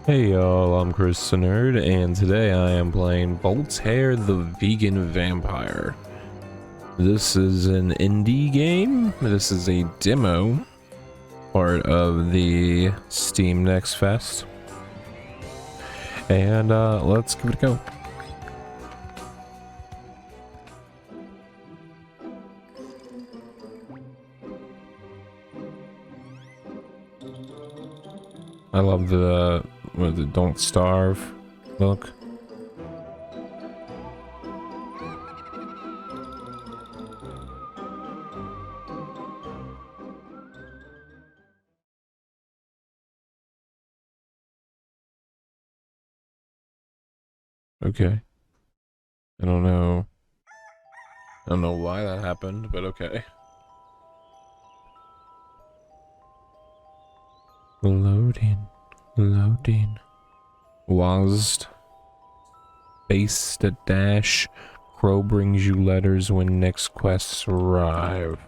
Hey y'all, I'm Chris the Nerd, and today I am playing Voltaire the Vegan Vampire. This is an indie game. This is a demo part of the Steam Next Fest. And let's give it a go. I love the don't starve look. Okay. I don't know why that happened, but okay. Loading. WASD. Based a dash. Crow brings you letters when next quests arrive.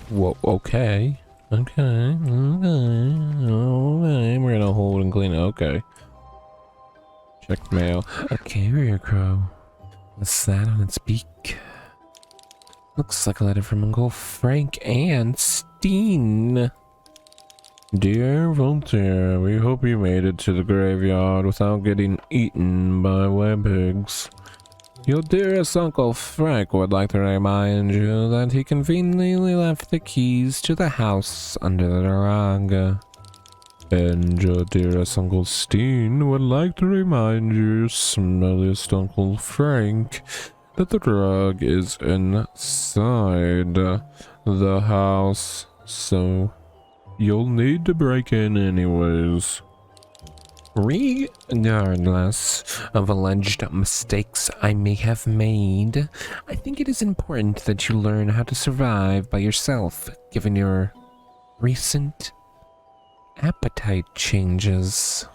Whoa, okay. We're gonna hold and clean it. Okay. Check mail. A carrier crow. What's that on its beak? Looks like a letter from Uncle Frank and Steen. Dear Voltaire, we hope you made it to the graveyard without getting eaten by webpigs. Your dearest Uncle Frank would like to remind you that he conveniently left the keys to the house under the rug. And your dearest Uncle Steen would like to remind you, smelliest Uncle Frank, that the rug is inside the house, so you'll need to break in anyways. Regardless of alleged mistakes I may have made, I think it is important that you learn how to survive by yourself, given your recent appetite changes.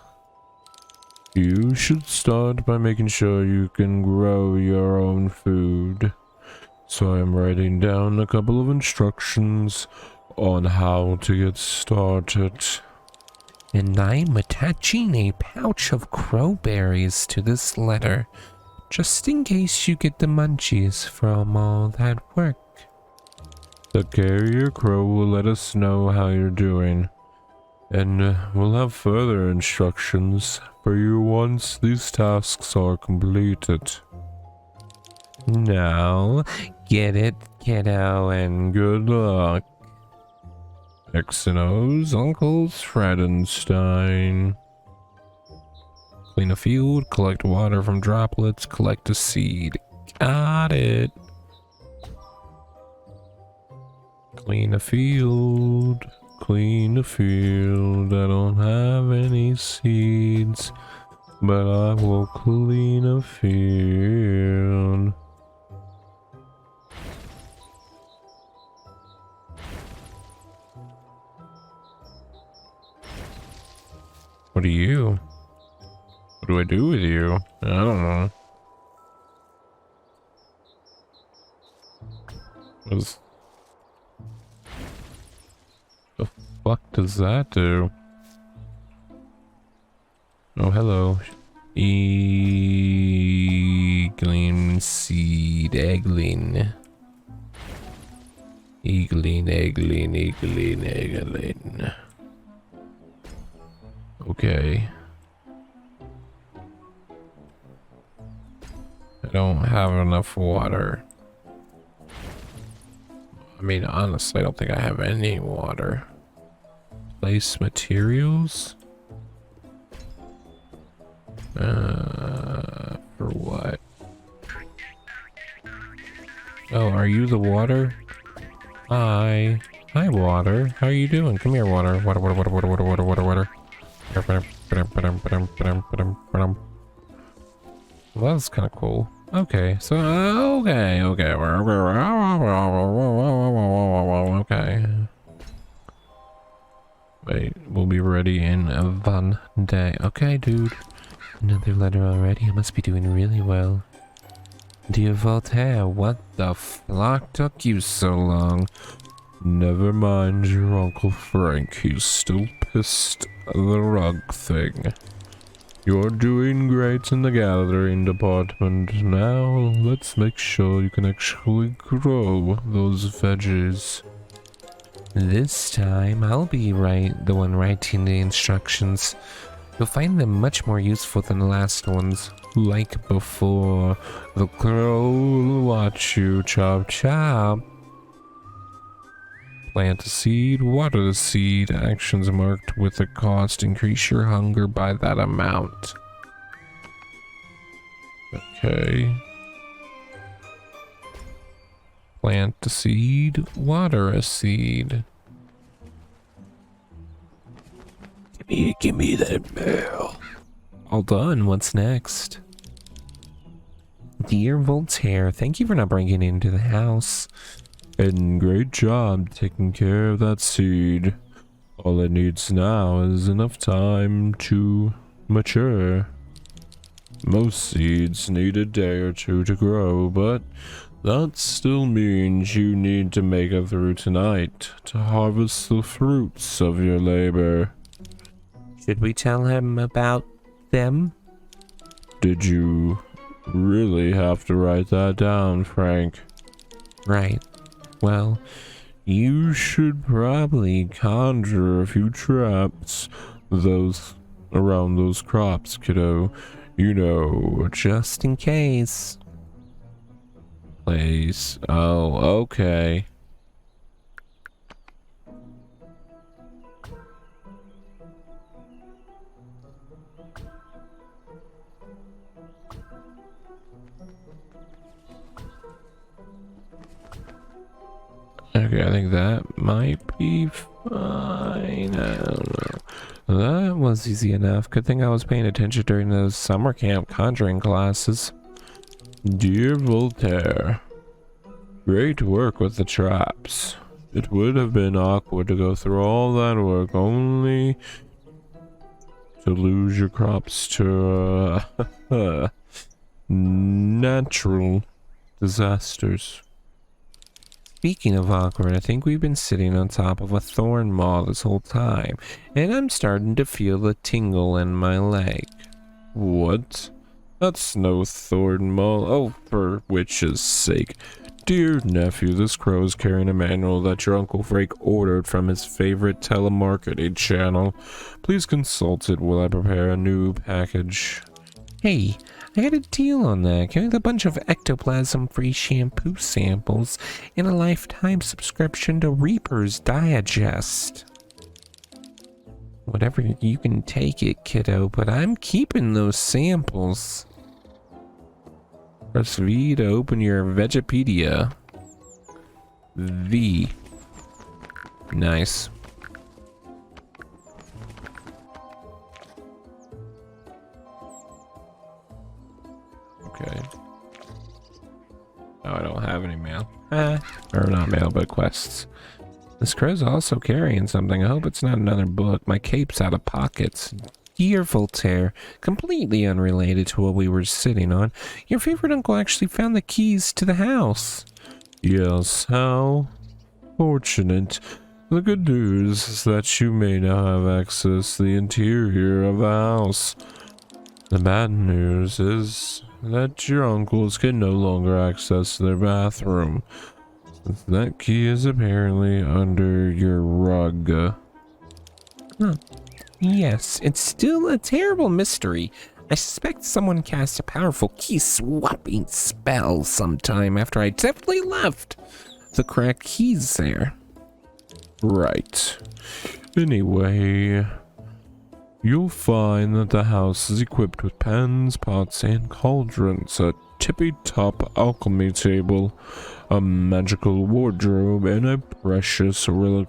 You should start by making sure you can grow your own food. So I'm writing down a couple of instructions on how to get started. And I'm attaching a pouch of crowberries to this letter, just in case you get the munchies from all that work. The carrier crow will let us know how you're doing, and we'll have further instructions for you once these tasks are completed. Now, get it, kiddo, and good luck. X and O's Uncle Fredenstein. Clean a field, collect water from droplets, collect a seed. Got it. Clean a field. I don't have any seeds, but I will clean a field. What are you? What do I do with you? I don't know. What the fuck does that do? Oh, hello. Eagling seed, eggling. Eggling. Okay. I don't have enough water. I mean, honestly, I don't think I have any water. Place materials? For what? Oh, are you the water? Hi, water. How are you doing? Come here, water. Water. Well, that's kind of cool. Okay, so okay. Wait, we'll be ready in 1 day. Okay, dude. Another letter already. I must be doing really well. Dear Voltaire, what the flock took you so long? Never mind your Uncle Frank. He's still noticed the rug thing. You're doing great in the gathering department. Now, let's make sure you can actually grow those veggies. This time, I'll be the one writing the instructions. You'll find them much more useful than the last ones. Like before, the crow will watch you chop chop. Plant a seed, water the seed, actions marked with a cost, increase your hunger by that amount. Okay. Plant a seed, water a seed. Give me that mail. All done, what's next? Dear Voltaire, thank you for not bringing it into the house. And great job taking care of that seed. All it needs now is enough time to mature. Most seeds need a day or two to grow, but that still means you need to make it through tonight to harvest the fruits of your labor. Should we tell him about them? Did you really have to write that down, Frank? Right. Well, you should probably conjure a few traps around those crops, kiddo. You know, just in case. Please. Oh, okay. Okay, I think that might be fine. I don't know. That was easy enough. Good thing I was paying attention during those summer camp conjuring classes. Dear Voltaire, great work with the traps. It would have been awkward to go through all that work only to lose your crops to natural disasters. Speaking of awkward, I think we've been sitting on top of a thorn maw this whole time, and I'm starting to feel the tingle in my leg. What? That's no thorn maw. Oh, for witch's sake. Dear nephew, this crow is carrying a manual that your Uncle Frank ordered from his favorite telemarketing channel. Please consult it while I prepare a new package. Hey, I got a deal on that. Get a bunch of ectoplasm-free shampoo samples and a lifetime subscription to Reaper's Digest. Whatever, you can take it, kiddo, but I'm keeping those samples. Press V to open your Vegipedia. V. Nice. Okay. Oh, I don't have any mail. Or not mail, but quests. This crow's also carrying something. I hope it's not another book. My cape's out of pockets. Dear Voltaire, completely unrelated to what we were sitting on, your favorite uncle actually found the keys to the house. Yes, how fortunate. The good news is that you may now have access to the interior of the house. The bad news is that your uncles can no longer access their bathroom, since that key is apparently under your rug. Yes, it's still a terrible mystery. I suspect someone cast a powerful key-swapping spell sometime after I definitely left the correct keys there. Right. Anyway, you'll find that the house is equipped with pans, pots, and cauldrons, a tippy-top alchemy table, a magical wardrobe, and a precious reliquarium.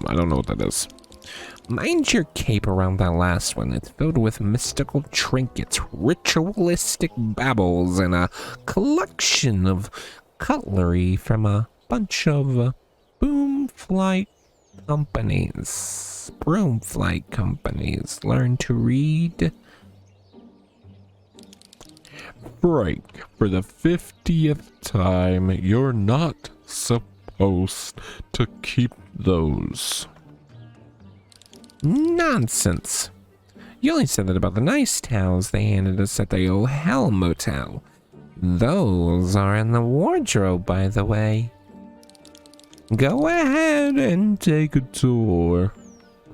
I don't know what that is. Mind your cape around that last one. It's filled with mystical trinkets, ritualistic babbles, and a collection of cutlery from a bunch of broomflight companies. Learn to read. Frank, for the 50th time, you're not supposed oath to keep those. Nonsense. You only said that about the nice towels they handed us at the Oh Hell Motel. Those are in the wardrobe, by the way. Go ahead and take a tour.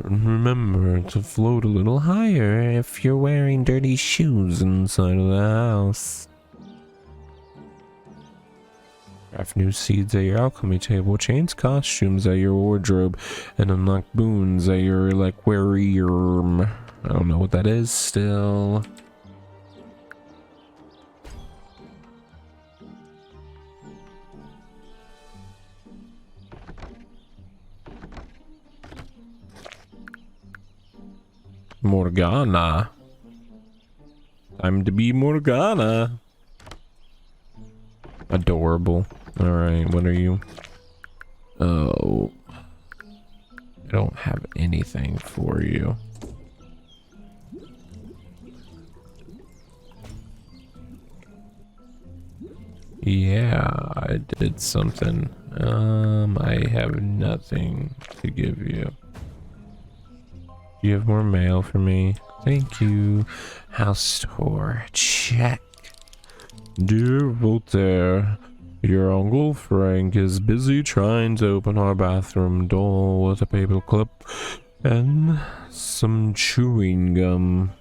And remember to float a little higher if you're wearing dirty shoes inside of the house. Craft new seeds at your alchemy table, change costumes at your wardrobe, and unlock boons at your aquarium. I don't know what that is still. Morgana. Time to be Morgana. Adorable. Alright, what are you? Oh. I don't have anything for you. Yeah, I did something. I have nothing to give you. Do you have more mail for me? Thank you. House tour. Check. Dear Voltaire, your Uncle Frank is busy trying to open our bathroom door with a paper clip and some chewing gum.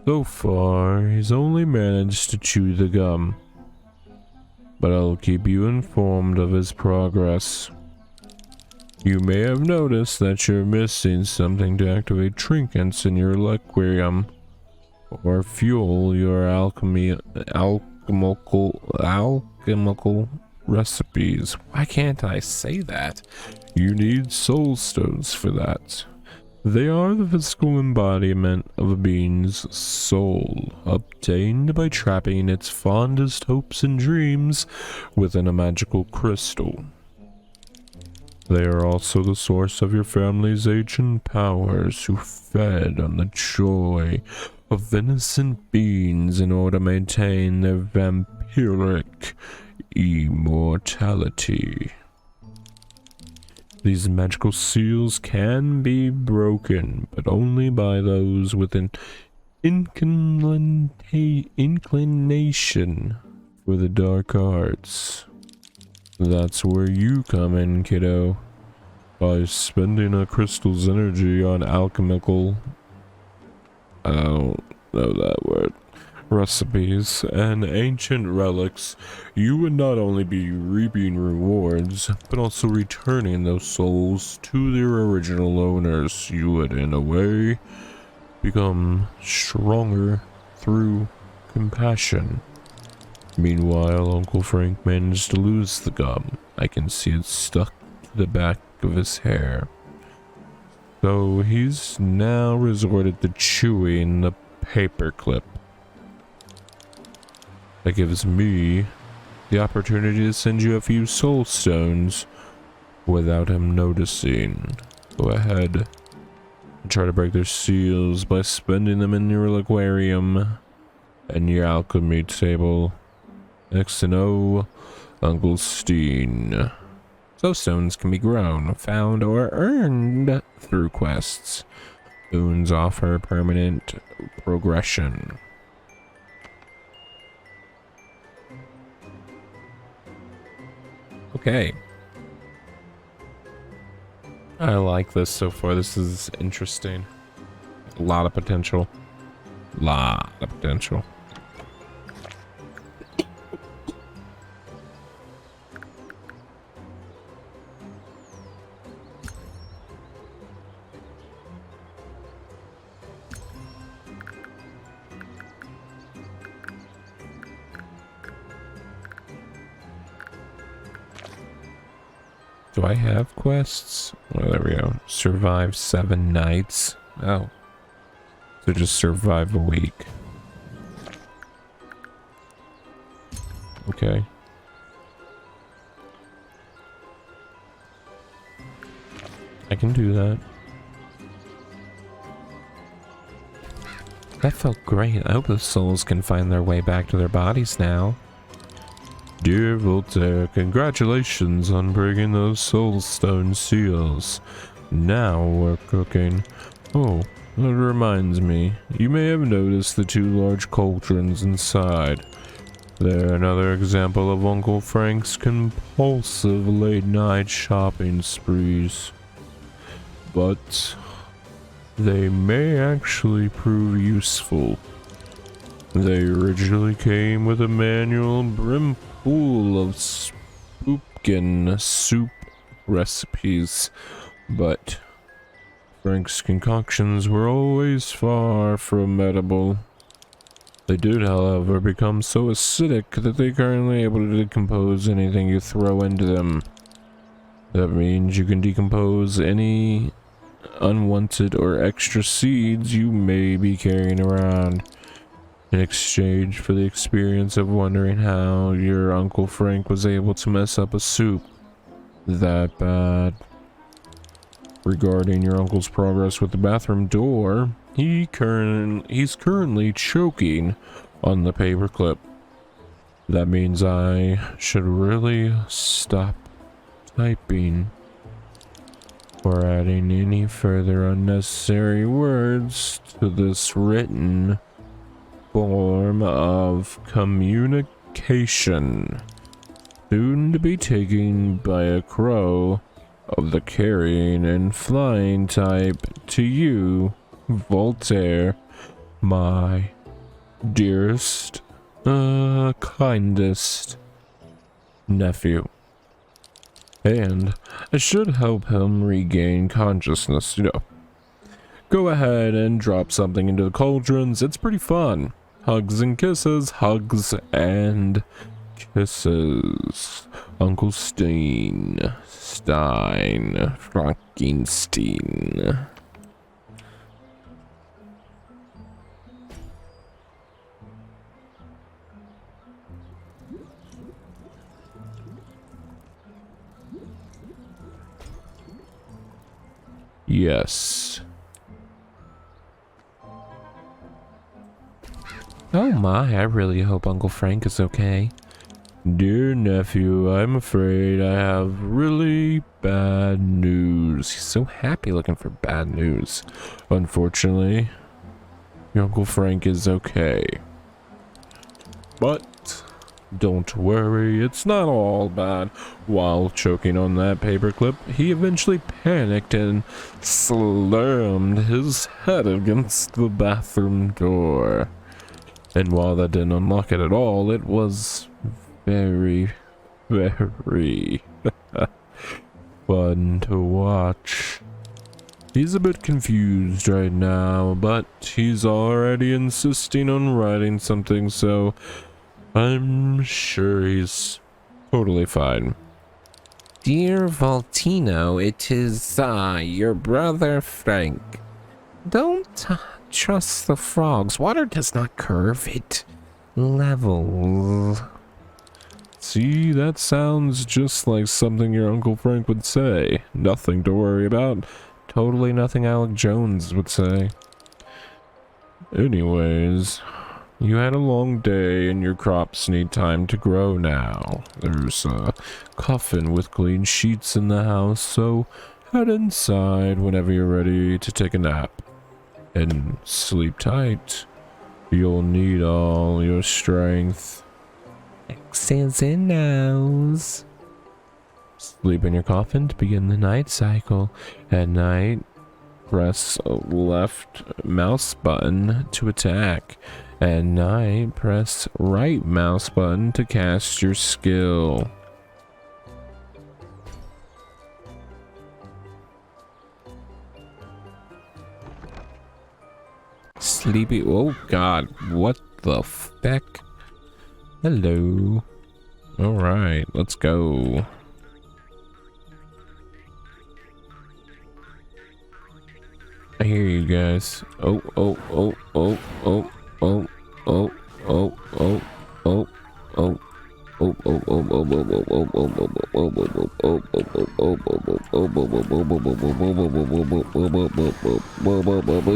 So far, he's only managed to chew the gum, but I'll keep you informed of his progress. You may have noticed that you're missing something to activate trinkets in your aquarium or fuel your alchemical recipes. Why can't I say that? You need soul stones for that. They are the physical embodiment of a being's soul, obtained by trapping its fondest hopes and dreams within a magical crystal. They are also the source of your family's ancient powers, who fed on the joy of innocent beings in order to maintain their vampiric immortality. These magical seals can be broken, but only by those with an inclination for the dark arts. That's where you come in, kiddo. By spending a crystal's energy on alchemical, I don't know that word, recipes and ancient relics, you would not only be reaping rewards, but also returning those souls to their original owners. You would, in a way, become stronger through compassion. Meanwhile, Uncle Frank managed to lose the gum. I can see it stuck to the back of his hair. So he's now resorted to chewing the paperclip. That gives me the opportunity to send you a few soul stones without him noticing. Go ahead and try to break their seals by spending them in your aquarium and your alchemy table. Next to know, Uncle Steen. Soul stones can be grown, found, or earned through quests. Boons offer permanent progression. Okay. I like this so far. This is interesting. A lot of potential. Lot of potential. Do I have quests? Oh, there we go. Survive 7 nights. Oh. So just survive a week. Okay. I can do that. That felt great. I hope the souls can find their way back to their bodies now. Dear Voltaire, congratulations on breaking those soulstone seals. Now we're cooking. Oh, that reminds me. You may have noticed the two large cauldrons inside. They're another example of Uncle Frank's compulsive late-night shopping sprees. But they may actually prove useful. They originally came with a manual brimful of spoopkin soup recipes, but Frank's concoctions were always far from edible. They did, however, become so acidic that they're currently able to decompose anything you throw into them. That means you can decompose any unwanted or extra seeds you may be carrying around, in exchange for the experience of wondering how your Uncle Frank was able to mess up a soup that bad. Regarding your uncle's progress with the bathroom door, he's currently choking on the paperclip. That means I should really stop typing or adding any further unnecessary words to this written form of communication, soon to be taken by a crow of the carrying and flying type to you, Voltaire, my dearest, kindest nephew. And I should help him regain consciousness, you know. Go ahead and drop something into the cauldrons, it's pretty fun. Hugs and kisses, hugs and kisses. Uncle Frankenstein. Yes. Oh my, I really hope Uncle Frank is okay. Dear nephew, I'm afraid I have really bad news. He's so happy looking for bad news. Unfortunately, your Uncle Frank is okay. But don't worry, it's not all bad. While choking on that paperclip, he eventually panicked and slammed his head against the bathroom door. And while that didn't unlock it at all, it was very, very fun to watch. He's a bit confused right now, but he's already insisting on writing something, so I'm sure he's totally fine. Dear Voltino, it is I, your brother Frank. Don't trust the frogs. Water does not curve, it levels. See, that sounds just like something your Uncle Frank would say. Nothing to worry about. Totally nothing Alec Jones would say. Anyways, you had a long day and your crops need time to grow now. There's a coffin with clean sheets in the house, so head inside whenever you're ready to take a nap. And sleep tight. You'll need all your strength. X's and O's. Sleep in your coffin to begin the night cycle. At night, press left mouse button to attack. At night, press right mouse button to cast your skill. Sleepy. Oh god, what the feck? Hello. Alright, let's go. I hear you guys. Oh, oh, oh, oh, oh, oh, oh, oh, oh, oh, oh. Leave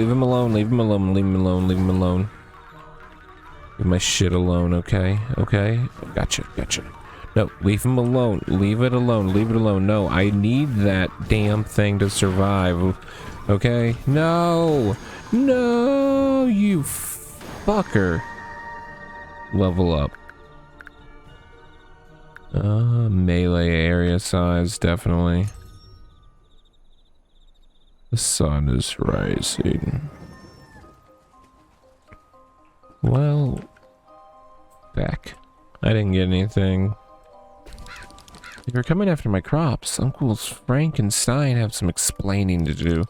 him alone, leave him alone, leave him alone, leave him alone. Leave my shit alone, okay? Okay? Gotcha, gotcha. No, leave him alone. Leave it alone. Leave it alone. No, I need that damn thing to survive. Okay? No! No, you fucker. Level up. Melee area size, definitely. The sun is rising. Well, back. I didn't get anything. If you're coming after my crops, Uncles Frank and Stein have some explaining to do.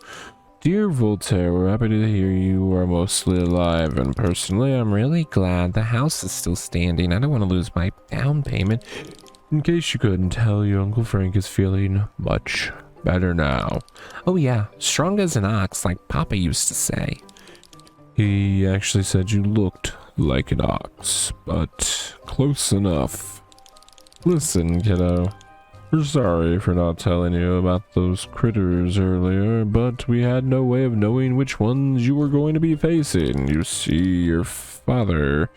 Dear Voltaire, we're happy to hear you are mostly alive, and personally, I'm really glad the house is still standing. I don't want to lose my down payment. In case you couldn't tell, your Uncle Frank is feeling much better now. Oh yeah, strong as an ox, like Papa used to say. He actually said you looked like an ox, but close enough. Listen, kiddo. We're sorry for not telling you about those critters earlier, but we had no way of knowing which ones you were going to be facing. You see, your father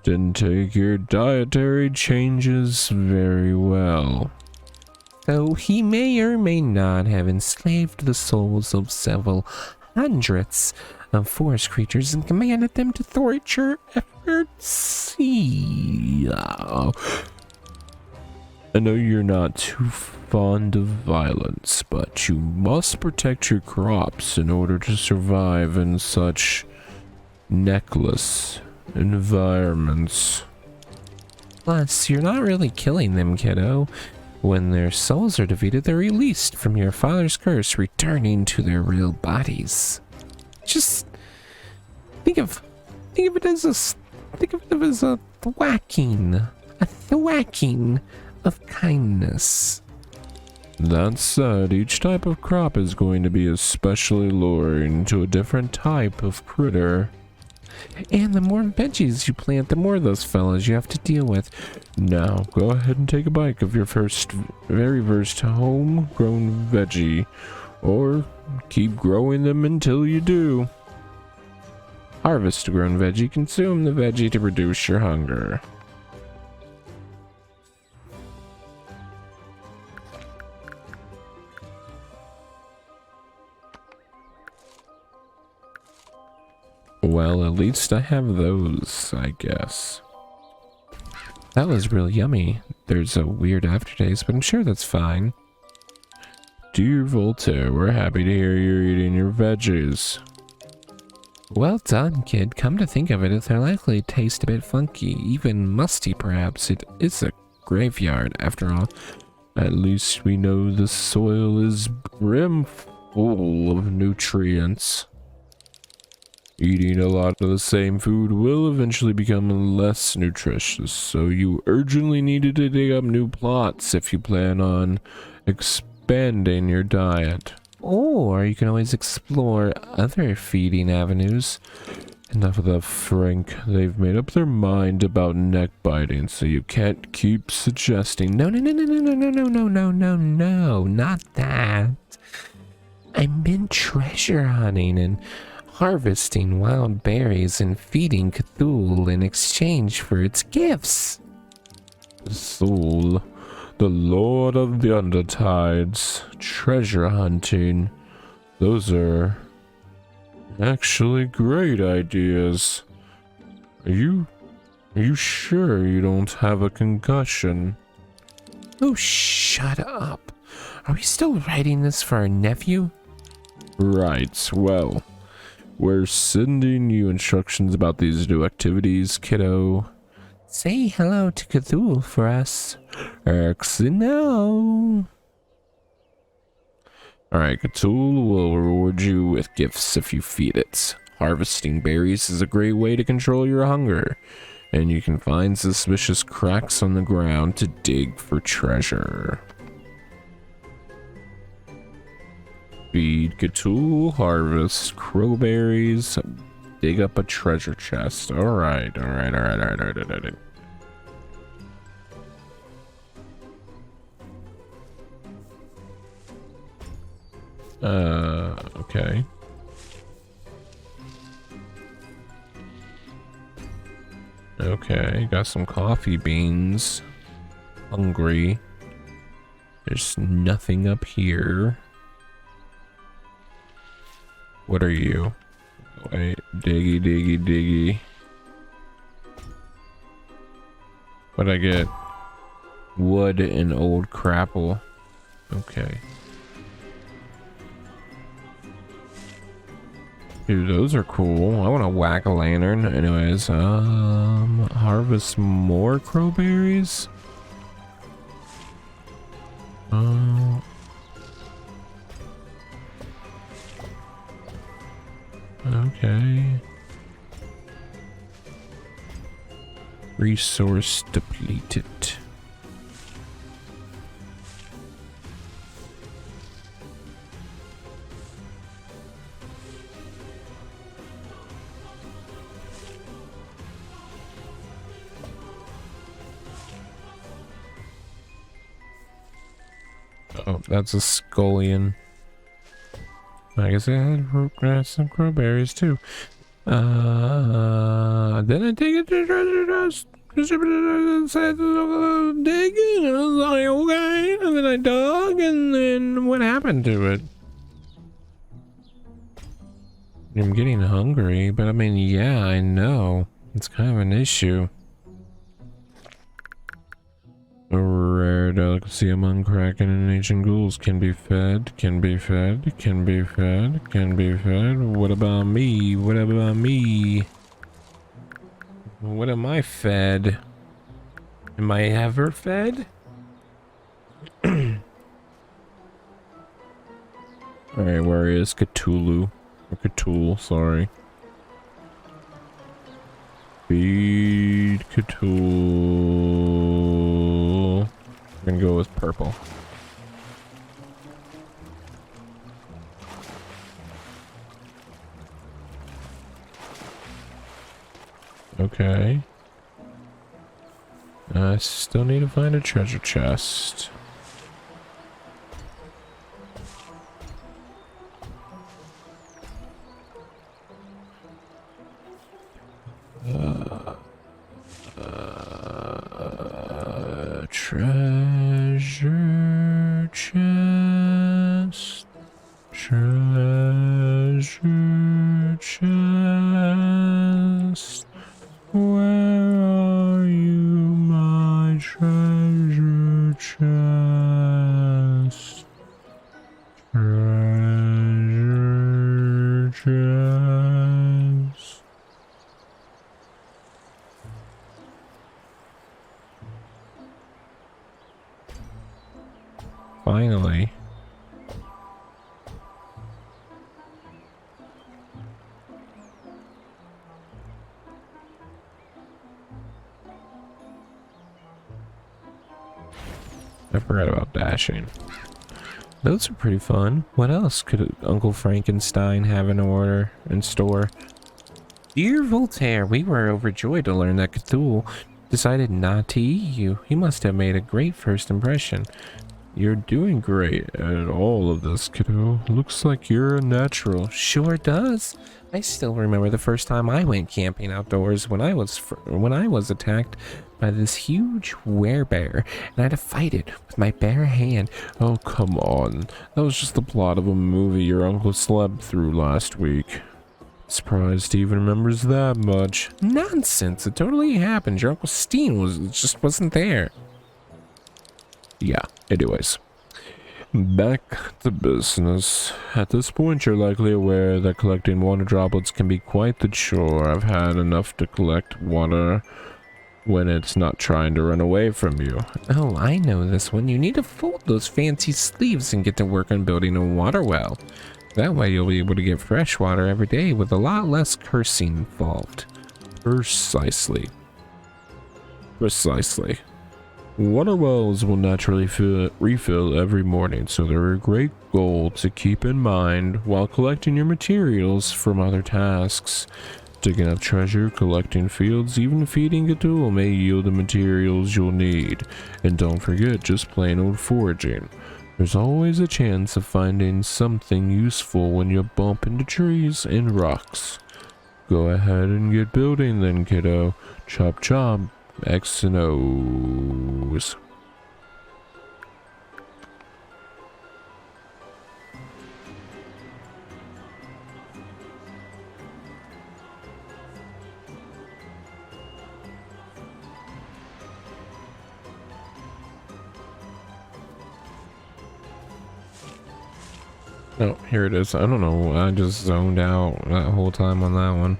didn't take your dietary changes very well. So he may or may not have enslaved the souls of several hundreds of forest creatures and commanded them to thwart your efforts. Yeah. I know you're not too fond of violence, but you must protect your crops in order to survive in such necklace environments. Plus, you're not really killing them, kiddo. When their souls are defeated, they're released from your father's curse, returning to their real bodies. Just think of it as a thwacking of kindness. That said, each type of crop is going to be especially luring to a different type of critter. And the more veggies you plant, the more of those fellas you have to deal with. Now, go ahead and take a bite of your very first homegrown veggie, or keep growing them until you do. Harvest a grown veggie, consume the veggie to reduce your hunger. Well, at least I have those, I guess. That was real yummy. There's a weird aftertaste, but I'm sure that's fine. Dear Voltaire, we're happy to hear you're eating your veggies. Well done, kid. Come to think of it, they're likely to taste a bit funky, even musty perhaps. It is a graveyard, after all. At least we know the soil is brim full of nutrients. Eating a lot of the same food will eventually become less nutritious, so you urgently needed to dig up new plots if you plan on expanding your diet. Or you can always explore other feeding avenues. Enough of that, Frank. They've made up their mind about neck biting, so you can't keep suggesting. No, not that. I've been treasure hunting and harvesting wild berries and feeding Cthulhu in exchange for its gifts. Cthulhu, the Lord of the Undertides, treasure hunting. Those are actually great ideas. Are you sure you don't have a concussion? Oh, shut up. Are we still writing this for our nephew? Right, well, we're sending you instructions about these new activities, kiddo. Say hello to Cthulhu for us. No. Alright, Cthulhu will reward you with gifts if you feed it. Harvesting berries is a great way to control your hunger, and you can find suspicious cracks on the ground to dig for treasure. Feed Cthulhu, harvest crowberries, dig up a treasure chest. Alright. Okay. Okay, got some coffee beans. hungry. There's nothing up here. What are you? Wait, diggy, diggy, diggy. What'd I get? Wood and old crapple. Okay. Dude, those are cool. I want to whack a lantern. Anyways, harvest more crowberries. Oh. Okay. Resource depleted. Oh, that's a scullion. I guess I had some crowberries too. Then I take it to treasure chest. Digging, and I was like, okay. And then I dug, and then what happened to it? I'm getting hungry, but I mean, yeah, I know. It's kind of an issue. A rare delicacy among kraken and ancient ghouls can be fed, can be fed, can be fed, can be fed. What about me? What about me? What am I fed? Am I ever fed? Alright, where is Cthulhu? Or Cthulhu, sorry. Feed Cthulhu. I'm gonna go with purple. Okay. I still need to find a treasure chest. Treasure chest. Treasure chest. Where are you, my treasure chest? Treasure chest. Finally. I forgot about dashing. Those are pretty fun. What else could Uncle Frankenstein have in order in store? Dear Voltaire, we were overjoyed to learn that Cthulhu decided not to eat you. He must have made a great first impression. You're doing great at all of this, kiddo. Looks like you're a natural. Sure does. I still remember the first time I went camping outdoors when I was attacked by this huge werebear, and I had to fight it with my bare hand. Oh, come on. That was just the plot of a movie your uncle slept through last week. Surprised he even remembers that much. Nonsense. It totally happened. Your Uncle Steen just wasn't there. Yeah, anyways. Back to business. At this point, you're likely aware that collecting water droplets can be quite the chore. I've had enough to collect water when it's not trying to run away from you. Oh, I know this one. You need to fold those fancy sleeves and get to work on building a water well. That way you'll be able to get fresh water every day with a lot less cursing involved. Precisely. Precisely. Water wells will naturally refill every morning, so they're a great goal to keep in mind while collecting your materials from other tasks. Digging up treasure, collecting fields, even feeding Cthulhu may yield the materials you'll need. And don't forget, just plain old foraging. There's always a chance of finding something useful when you bump into trees and rocks. Go ahead and get building then, kiddo. Chop chop. X and O's. Oh, here it is. I don't know. I just zoned out that whole time on that one.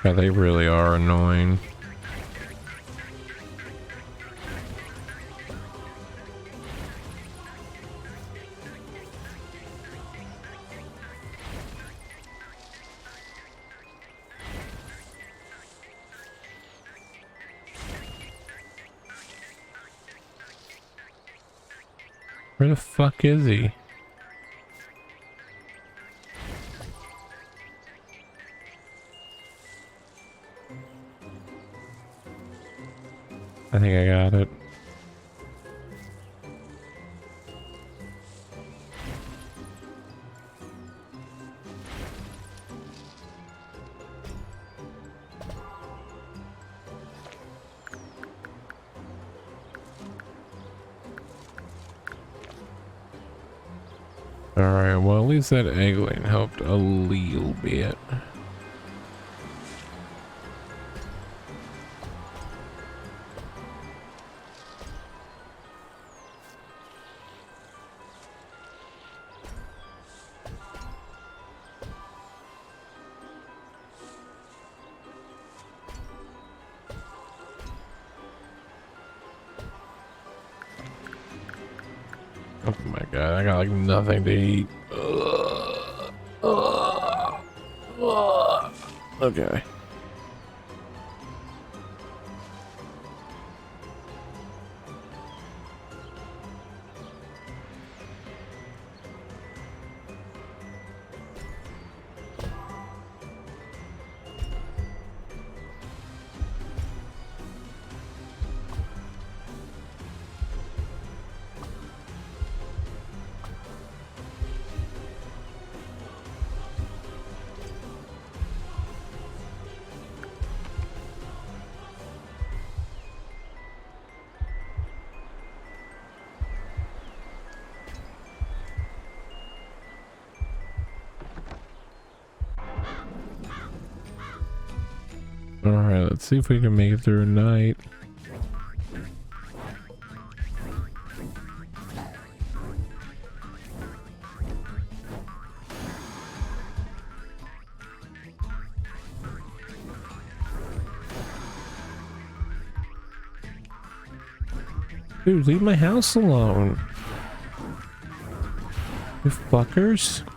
Yeah, they really are annoying. Where the fuck is he? I think I got it. Alright, well at least that egg lane helped a little bit. Oh my god, I got like nothing to eat. Okay. Alright, let's see if we can make it through a night. Dude, leave my house alone. You fuckers.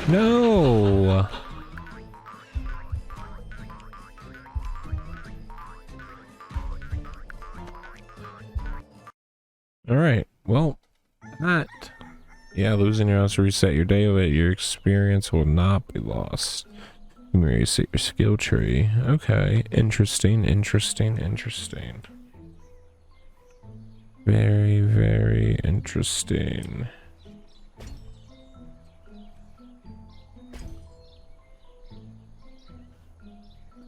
No. All right. Well, that. Yeah, losing your house will reset your day, but your experience will not be lost. You may reset your skill tree. Okay. Interesting. Interesting. Interesting. Very, very interesting.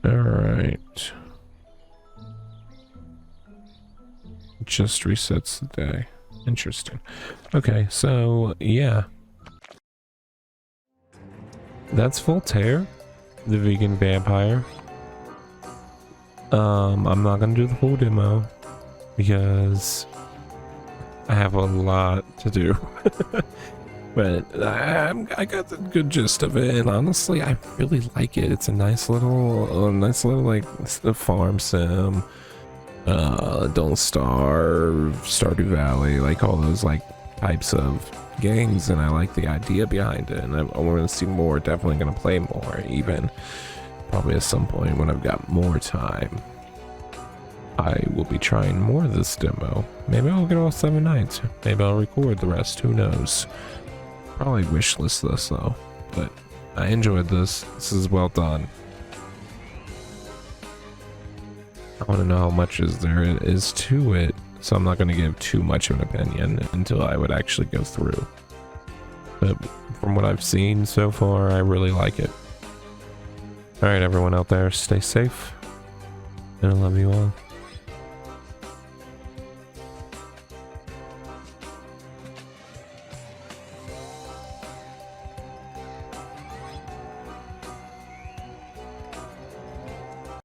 All right. Just resets the day. Interesting. Okay, so yeah. That's Voltaire, the vegan vampire. I'm not gonna do the whole demo because I have a lot to do. But I got the good gist of it, and honestly, I really like it. It's a nice little like farm sim. Don't Starve, Stardew Valley, like all those like types of games, and I like the idea behind it, and I want to see more. Definitely gonna play more, even probably at some point when I've got more time. I will be trying more of this demo. Maybe I'll get all 7 nights. Maybe I'll record the rest. Who knows? Probably wishlist this though. But I enjoyed this. This is well done. I want to know how much there is to it, so I'm not going to give too much of an opinion until I would actually go through. But from what I've seen so far, I really like it. Alright, everyone out there, stay safe. And I love you all.